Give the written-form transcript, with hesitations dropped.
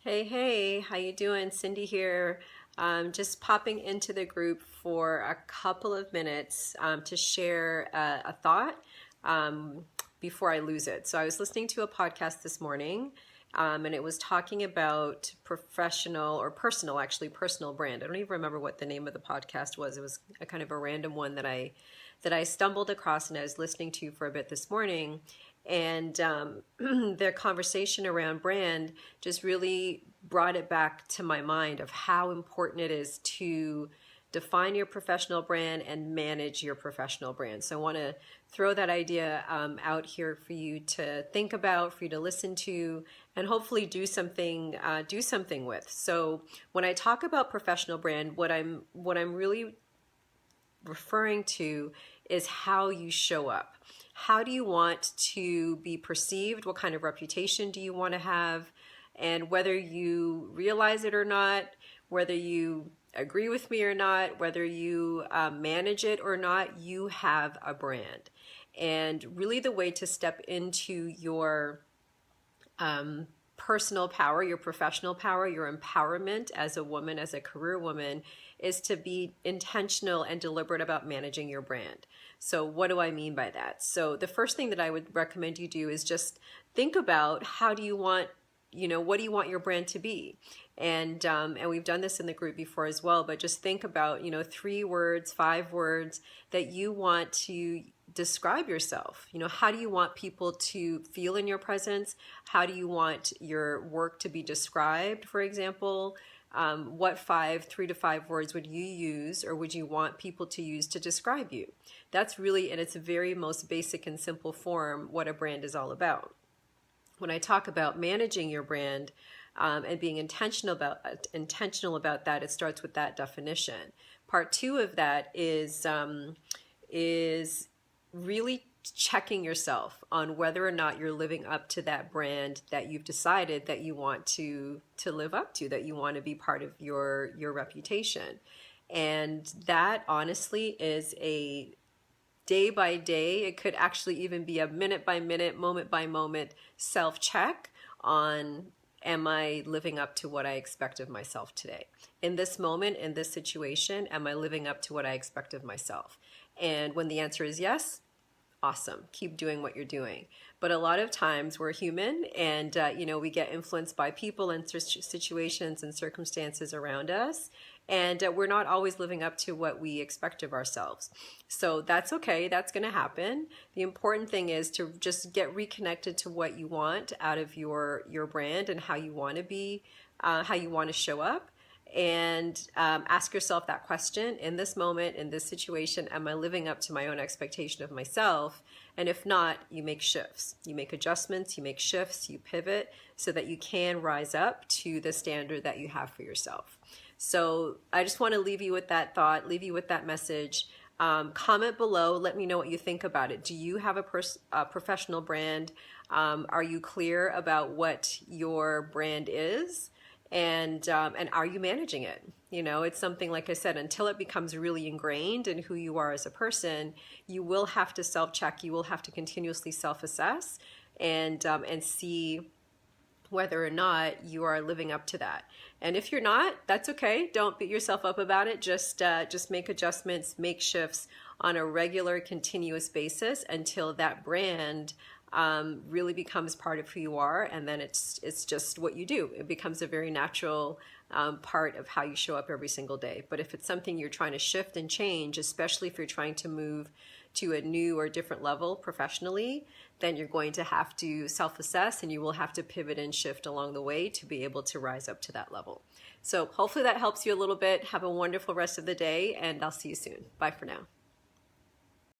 Hey, how you doing? Cindy here. Just popping into the group for a couple of minutes to share a thought before I lose it. So I was listening to a podcast this morning, and it was talking about professional or personal, actually personal brand. I don't even remember what the name of the podcast was. It was a kind of a random one that I stumbled across and I was listening to for a bit this morning. And their conversation around brand just really brought it back to my mind of how important it is to define your professional brand and manage your professional brand. So I want to throw that idea out here for you to think about, for you to listen to, and hopefully do something with. So when I talk about professional brand, what I'm really referring to is how you show up. How do you want to be perceived? What kind of reputation do you want to have? And whether you realize it or not, whether you agree with me or not, whether you manage it or not, you have a brand. And really the way to step into your personal power, your professional power, your empowerment as a woman, as a career woman, is to be intentional and deliberate about managing your brand. So what do I mean by that? So the first thing that I would recommend you do is just think about how do you want, what do you want your brand to be? And we've done this in the group before as well, but just think about, 3 words, 5 words that you want to describe yourself. How do you want people to feel in your presence? How do you want your work to be described, for example? What 3 to 5 words would you use or would you want people to use to describe you? That's really, in its very most basic and simple form, what a brand is all about. When I talk about managing your brand and being intentional about that, it starts with that definition. Part 2 of that is really checking yourself on whether or not you're living up to that brand that you've decided that you want to live up to, that you want to be part of your reputation. And that honestly is a day by day, it could actually even be a minute by minute, moment by moment self-check on, am I living up to what I expect of myself today? In this moment, in this situation, am I living up to what I expect of myself? And when the answer is yes, awesome. Keep doing what you're doing. But a lot of times we're human and, we get influenced by people and situations and circumstances around us. And we're not always living up to what we expect of ourselves. So that's okay. That's going to happen. The important thing is to just get reconnected to what you want out of your brand and how you want to be, how you want to show up. And ask yourself that question, in this moment, in this situation, am I living up to my own expectation of myself? And if not, you make shifts. You make adjustments, you make shifts, you pivot so that you can rise up to the standard that you have for yourself. So I just want to leave you with that thought, leave you with that message. Comment below, let me know what you think about it. Do you have a professional brand? Are you clear about what your brand is? And are you managing it? It's something, like I said, until it becomes really ingrained in who you are as a person, you will have to self-check. You will have to continuously self-assess and see whether or not you are living up to that. And if you're not, that's okay. Don't beat yourself up about it. Just make adjustments, make shifts on a regular, continuous basis until that brand really becomes part of who you are, and then it's just what you do. It becomes a very natural part of how you show up every single day. But if it's something you're trying to shift and change, especially if you're trying to move to a new or different level professionally, then you're going to have to self-assess and you will have to pivot and shift along the way to be able to rise up to that level. So hopefully that helps you a little bit. Have a wonderful rest of the day, and I'll see you soon. Bye for now.